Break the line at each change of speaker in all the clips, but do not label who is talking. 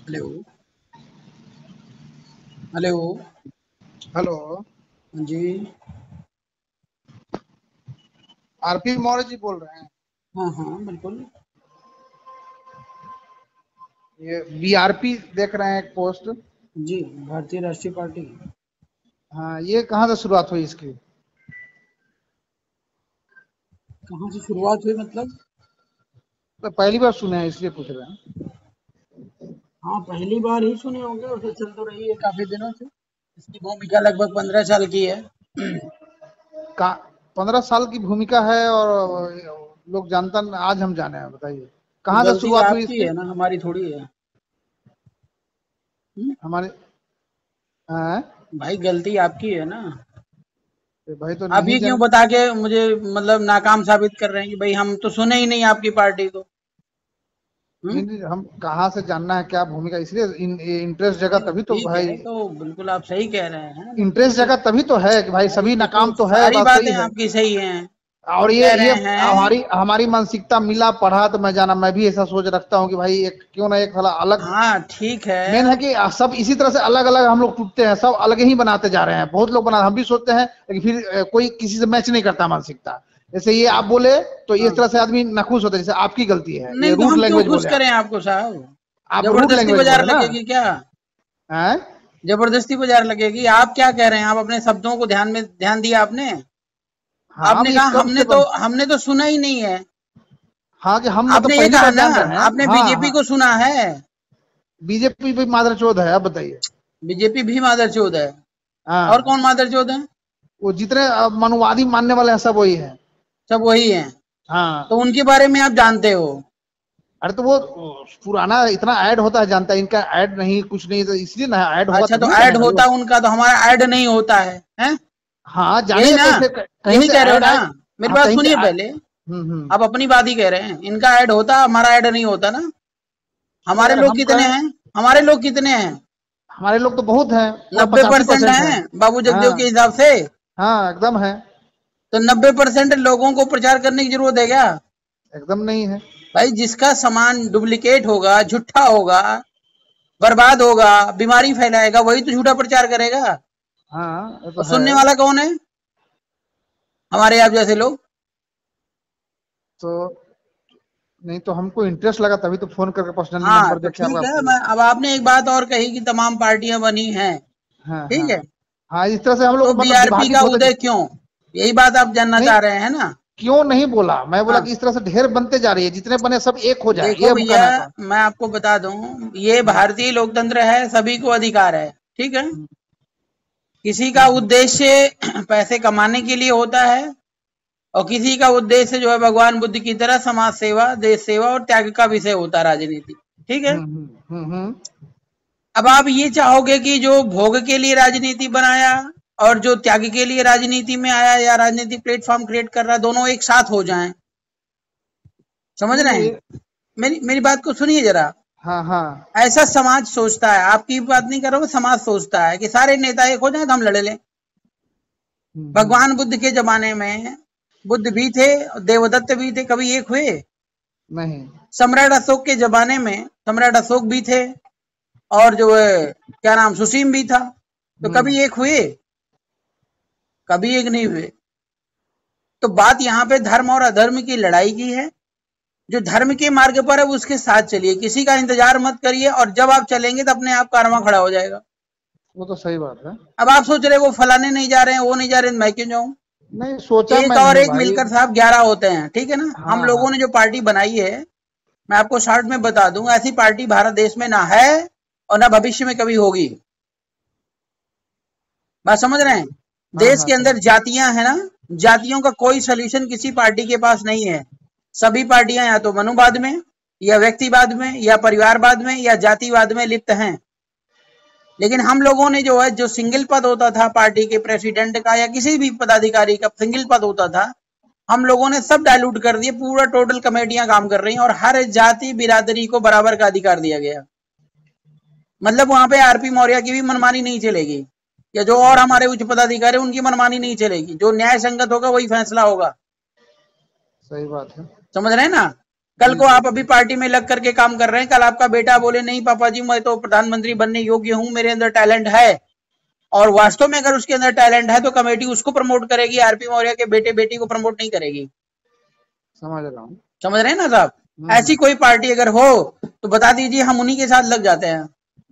Hello. Hello.
Hello.
हाँ जी।
RP Maurya ji बोल रहे हैं?
हाँ हाँ बिल्कुल।
ये बीआरपी देख रहे हैं एक पोस्ट।
जी। भारतीय राष्ट्रीय पार्टी।
हाँ, ये कहाँ से शुरुआत हुई इसकी?
कहाँ से शुरुआत हुई मतलब?
तो पहली बार सुने हैं इसलिए पूछ रहे हैं।
हाँ पहली बार ही सुने होंगे, उसे चल तो रही है काफी दिनों से। इसकी भूमिका लगभग 15 साल की है।
का 15 साल की भूमिका है और लोग जानता आज हम जाने हैं, बताइए
तो
कहाँ से
गलती
शुरुआत हुई
आपकी
इसकी?
है ना, हमारी थोड़ी है। हम्म?
हमारे हैं?
भाई गलती आपकी है ना।
तो भाई तो
आप
नहीं
ये क्यों
जान।
बता के मुझे मतलब नाकाम साबित कर रहे हैं कि भाई हम तो सुने ही नहीं आपकी पार्टी को।
नहीं
हम्म?
नहीं, हम कहाँ से जानना है क्या भूमिका, इसलिए इंटरेस्ट जगह
नहीं
तभी तो
ठीक
भाई।
है, तो बिल्कुल आप सही कह रहे हैं,
इंटरेस्ट
लेकिन
जगह तभी तो है कि भाई
भाई
सभी
देखो
नाकाम तो है,
सारी
बात
बातें
सही है।
आपकी सही हैं।
और
हम
ये
कह
ये
रहे हैं।
हमारी हमारी मानसिकता मिला पढ़ा तो मैं जाना, मैं भी ऐसा सोच रखता हूँ कि भाई एक क्यों ना एक थोड़ा अलग।
हाँ ठीक
मेन है
है।
कि सब इसी तरह से अलग अलग हम लोग टूटते हैं, सब अलग ही बनाते जा रहे हैं, बहुत लोग बना हम भी सोचते हैं लेकिन फिर कोई किसी से मैच नहीं करता मानसिकता। जैसे ये आप बोले तो इस
हाँ
तरह से आदमी नाखुश होता है, जैसे आपकी गलती है, ये
नहीं तो
रूड
हम क्यों
लैंग्वेज
खुश
बोले
करें आपको साहब?
आप रूड
जबरदस्ती
लैंग्वेज
बाजार
बोले ना।
लगेगी क्या?
हैं?
जबरदस्ती बाजार लगेगी? आप क्या कह रहे हैं? आप अपने शब्दों को ध्यान दिया आपने?
हाँ, अब
आपने
ये
कहा
कब से बन।
हमने तो सुना ही नहीं है।
हाँ, कि हम मतलब
आपने ये
पहली
कहा
बार
ना,
जान रहे हैं।
आपने
हाँ
बीजेपी
हाँ।
को सुना है।
बीजेपी भी मादरचोद है, अब बताइए।
बीजेपी भी मादरचोद है। और
हाँ,
कौन मादरचोद है?
वो जितने मनुवादी मानने वाले हैं सब वही है।
सब वही हैं। तो
हाँ।
उनके बारे में आप जानते हो?
अरे तो वो पुराना इतना ऐड होता है, जानता है, इनका ऐड नहीं कुछ नहीं, तो इसलिए ना ऐड होगा
अच्छा, तो
तभी
ऐड
जानेगा
होता
लोग।
उनका तो हमारा ऐड नहीं होता है, हैं?
हाँ,
यही
जानेगा
ना?
कैसे, कहीं
यही
से
कह रहे हो
ऐड
ना?
आए।
मेरी
हाँ,
बात
कहीं से
सुनिए पहले।
हम्म।
आप अपनी बात ही कह रहे हैं, इनका ऐड होता, हमारा ऐड नहीं होता ना।
नहीं
हमारे
यार,
लोग
हम
कितने
कहें।
हैं? हमारे लोग कितने हैं?
हमारे लोग तो बहुत हैं, पूरा
90%
85% है।
हैं बाबू जगदेव के
हाँ
हिसाब से।
हाँ, एकदम है।
तो 90% लोगों को प्रचार करने की जरूरत है क्या?
एकदम नहीं है।
भाई जिसका सामान डुप्लीकेट होगा, झूठा होगा, बर्बाद होगा, बीमारी फैलाएगा, वही तो झूठा प्रचार करेगा।
हाँ, ये तो
और
है।
सुनने वाला कौन है? हमारे आप जैसे लोग।
तो नहीं तो हमको इंटरेस्ट लगा तभी तो फोन करके पर्सनली
हाँ
नंबर
तो
देके
ठीक
आपका
है,
पूछा।
मैं अब आपने एक बात और कही कि तमाम पार्टियां बनी हैं।
हाँ
ठीक है।
हाँ। हाँ, इस तरह से हम
तो
लोग मतलब
बीआरपी
विभाजित
का
होते।
उदय क्यों? यही बात आप जानना
नहीं,
चाह रहे हैं ना?
क्यों नहीं बोला, मैं बोला
हाँ
कि इस तरह से ढेर बनते जा रही है, जितने बने सब एक हो जाए,
देखो
ये हम
भैया,
कहना था।
मैं आपको बता दूं, ये
हाँ।
भारतीय लोकतंत्र है, सभी को अधिकार है। ठीक है।
हम्म,
किसी का
हम्म,
उद्देश्य पैसे कमाने के लिए होता है, और किसी का उद्देश्य जो है भगवान बुद्ध की तरह समाज सेवा, देश सेवा और त्याग का विषय होता है राजनीति। ठीक है। अब आप ये चाहोगे कि जो भोग के लिए राजनीति बनाया और जो त्याग के लिए राजनीति में आया या राजनीतिक प्लेटफॉर्म क्रिएट कर रहा है, दोनों एक साथ हो जाएं। समझ
नहीं
रहे
नहीं।
हैं? मेरी मेरी बात को सुनिए जरा।
हाँ हाँ।
ऐसा समाज सोचता है, आपकी बात नहीं कर रहा हूं, समाज सोचता है कि सारे नेता एक हो जाए तो हम लड़ लें।
हम्म।
भगवान बुद्ध के जमाने में बुद्ध भी थे, देवदत्त भी थे, कभी एक हुए?
नहीं।
सम्राट अशोक के जमाने में सम्राट अशोक भी थे, और जो है क्या नाम, सुसीम भी था। तो
हम्म।
कभी एक हुए? कभी एक नहीं हुए। तो बात यहाँ पे धर्म और अधर्म की लड़ाई की है। जो धर्म के मार्ग पर है उसके साथ चलिए, किसी का इंतजार मत करिए, और जब आप चलेंगे तो अपने आप कारवां खड़ा हो जाएगा।
वो तो सही बात है।
अब आप सोच रहे वो फलाने नहीं जा रहे हैं, वो नहीं जा रहे हैं, मैं क्यों जाऊं?
नहीं, सोचा
एक
मैं नहीं
और
हूँ
एक
भाई।
मिलकर साहब 11 होते हैं, ठीक है ना? हम
हाँ
लोगों
हाँ।
ने जो पार्टी बनाई है, मैं आपको शॉर्ट में बता दूं, ऐसी पार्टी भारत देश में ना है और ना भविष्य में कभी होगी। बात समझ रहे हैं?
हाँ
देश
हाँ,
के
समझ।
अंदर जातियां है ना, जातियों का कोई सोल्यूशन किसी पार्टी के पास नहीं है। सभी पार्टियां या तो मनुवाद में, या व्यक्तिवाद में, या परिवारवाद में, या जातिवाद में लिप्त हैं। लेकिन हम लोगों ने जो है, जो सिंगल पद होता था पार्टी के प्रेसिडेंट का या किसी भी पदाधिकारी का सिंगल पद होता था, हम लोगों ने सब डाइल्यूट कर दिए, पूरा टोटल कमेटियां काम कर रही हैं, और हर जाति बिरादरी को बराबर का अधिकार दिया गया। मतलब वहां पे आरपी मौर्य की भी मनमानी नहीं चलेगी, या जो और
बिल्कुल
हमारे उच्च पदाधिकारी उनकी मनमानी नहीं चलेगी। जो न्याय संगत होगा वही फैसला होगा।
सही बात है।
समझ रहे हैं ना? कल को आप अभी पार्टी में लग करके काम कर रहे हैं, कल आपका बेटा बोले नहीं पापा जी मैं तो प्रधानमंत्री बनने योग्य हूं, मेरे अंदर टैलेंट है, और वास्तव में अगर उसके अंदर टैलेंट है तो कमेटी उसको प्रमोट करेगी, आरपी मौर्य के बेटे बेटी को प्रमोट नहीं करेगी।
समझ रहा हूँ।
समझ रहे हैं ना साहब। ऐसी कोई पार्टी अगर हो तो बता दीजिए, हम उन्हीं के साथ लग जाते हैं।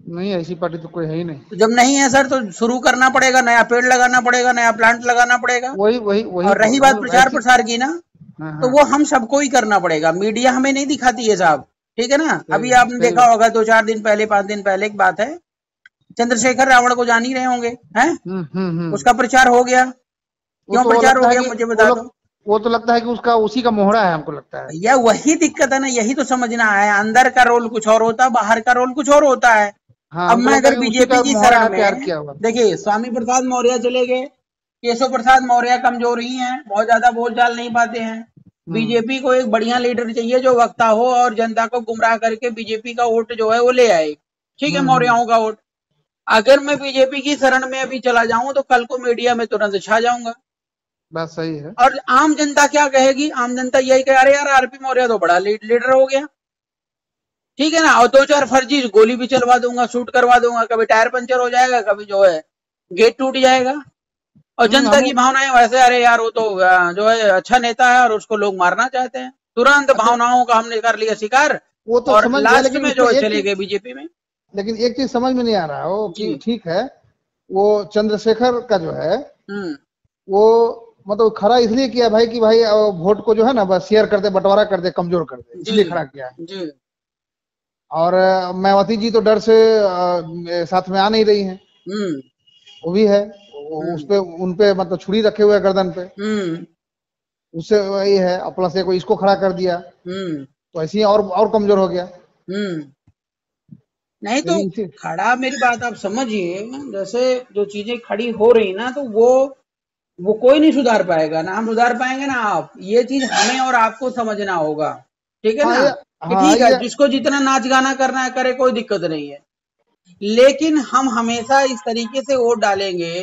नहीं, ऐसी पार्टी तो कोई है ही नहीं।
तो जब नहीं है सर तो शुरू करना पड़ेगा, नया पेड़ लगाना पड़ेगा, नया प्लांट लगाना पड़ेगा।
वही वही वही
और रही बात प्रचार प्रसार की ना,
हाँ,
तो
हाँ।
वो हम सबको ही करना पड़ेगा, मीडिया हमें नहीं दिखाती है साहब, ठीक है ना। अभी आपने देखा होगा 2-4 दिन पहले, 5 दिन पहले एक बात है, चंद्रशेखर रावण को जान ही रहे होंगे, हैं? उसका प्रचार हो गया, क्यों प्रचार हो गया मुझे बता दो।
वो तो लगता है कि उसका उसी का मोहरा है, हमको लगता है।
भैया वही दिक्कत है ना, यही तो समझना है, अंदर का रोल कुछ और होता है, बाहर का रोल कुछ और होता है।
हाँ,
अब मैं अगर बीजेपी की शरण में,
किया हुआ।
देखिए स्वामी प्रसाद मौर्य चले गए, केशव प्रसाद मौर्य कमजोर ही हैं, बहुत ज्यादा बोलचाल नहीं पाते हैं। बीजेपी को एक बढ़िया लीडर चाहिए जो वक्ता हो और जनता को गुमराह करके बीजेपी का वोट जो है वो ले आए, ठीक है, मौर्यों का वोट। अगर मैं बीजेपी की शरण में अभी चला जाऊं तो कल को मीडिया में तुरंत छा जाऊंगा।
बात सही है।
और आम जनता क्या कहेगी, आम जनता यही कहे अरे यार आरपी मौर्य तो बड़ा लीडर हो गया, ठीक है ना, और 2-4 फर्जी गोली भी चलवा दूंगा, शूट करवा दूंगा, कभी टायर पंचर हो जाएगा, कभी जो है गेट टूट जाएगा। और जनता की भावनाएं वैसे, अरे यार वो तो जो है अच्छा नेता है और उसको लोग मारना चाहते हैं, तुरंत भावनाओं का हमने कर लिया शिकार,
वो तो
और
समझ
लास्ट में जो चले गए बीजेपी में।
लेकिन एक चीज समझ में नहीं आ रहा हो कि ठीक है, वो चंद्रशेखर का जो है वो मतलब खड़ा इसलिए किया भाई कि भाई वोट को जो है ना बस शेयर कर दे, बंटवारा कर दे, कमजोर कर दे, इसलिए खड़ा किया है। और मायावती जी तो डर से साथ में आ नहीं रही हैं, वो भी है, उस पे उनपे मतलब छुरी रखे हुए गर्दन पे, उससे वही है, प्लस को इसको खड़ा कर दिया, तो ऐसे ही और कमजोर हो गया।
नहीं तो खड़ा, मेरी बात आप समझिए, जैसे जो चीजें खड़ी हो रही ना, तो वो कोई नहीं सुधार पाएगा, ना हम सुधार पाएंगे ना आप, ये चीज हमें और आपको समझना होगा, ठीक है ना, कि ठीक है जिसको जितना नाच गाना करना है करे, कोई दिक्कत नहीं है, लेकिन हम हमेशा इस तरीके से वोट डालेंगे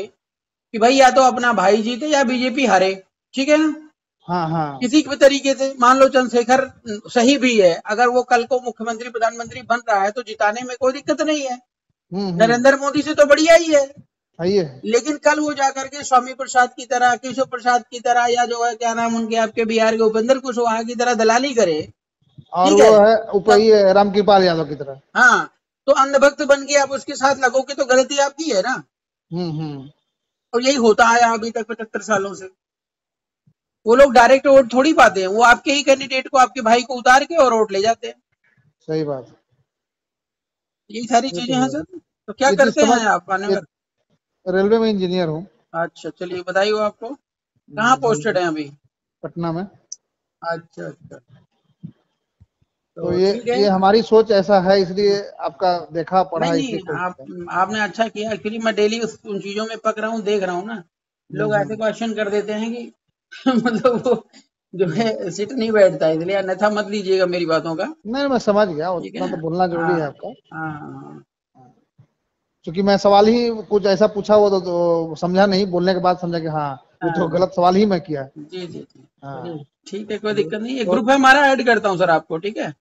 कि भाई या तो अपना भाई जीते या बीजेपी हारे, ठीक है ना।
हाँ।
किसी भी तरीके से मान लो चंद्रशेखर सही भी है, अगर वो कल को मुख्यमंत्री प्रधानमंत्री बन रहा है तो जिताने में कोई दिक्कत नहीं है, नरेंद्र मोदी से तो बढ़िया ही है। लेकिन कल वो जाकर के स्वामी प्रसाद की तरह, केशव प्रसाद की तरह, या जो है क्या नाम उनके आपके बिहार के उपेंद्र कुशवाहा की तरह दलाली करे,
और वो है ऊपर रामकृपाल यादव की तरह,
हाँ, तो अंधभक्त बन के आप उसके साथ लगोगे तो गलती आपकी है ना। और यही होता आया अभी तक 75 सालों से। वो लोग डायरेक्ट वोट थोड़ी पाते हैं, वो आपके ही कैंडिडेट को, आपके भाई को उतार के और वोट ले जाते हैं।
सही बात,
यही सारी चीजें हैं सर। तो क्या करते हैं आप आने में?
रेलवे में इंजीनियर हूँ।
अच्छा, चलिए बताइए, आपको कहाँ पोस्टेड है अभी?
पटना में।
अच्छा,
तो ये हमारी सोच ऐसा है, इसलिए आपका देखा पढ़ा।
नहीं, आपने अच्छा किया, एक्चुअली मैं डेली उन चीजों में पक रहा हूँ, देख रहा हूँ ना, लोग ऐसे क्वेश्चन कर देते हैं कि मतलब वो जो है सीट नहीं बैठता है, इसलिए अन्यथा मत लीजिएगा मेरी बातों का।
नहीं, मैं समझ गया, उतना तो बोलना जरूरी है आपका।
हाँ,
क्योंकि मैं सवाल ही कुछ ऐसा पूछा वो तो समझा नहीं, बोलने के बाद समझा कि हाँ ये तो गलत सवाल ही मैं किया।
जी, ठीक है, कोई दिक्कत नहीं, एक ग्रुप है हमारा, ऐड करता हूँ सर आपको, ठीक है।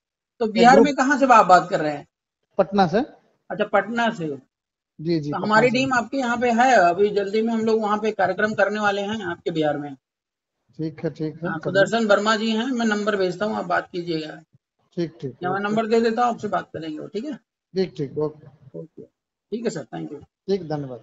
तो बिहार में कहाँ से आप बात कर रहे हैं?
पटना से। अच्छा,
पटना से।
जी।
तो हमारी टीम आपके यहाँ पे है, अभी जल्दी में हम लोग वहाँ पे कार्यक्रम करने वाले हैं आपके बिहार में।
ठीक है।
सुदर्शन वर्मा जी हैं, मैं नंबर भेजता हूँ, आप बात कीजिएगा।
ठीक।
या मैं नंबर दे देता हूँ, आपसे बात करेंगे वो, ठीक है।
ठीक, ओके।
ठीक है सर, थैंक यू।
ठीक, धन्यवाद।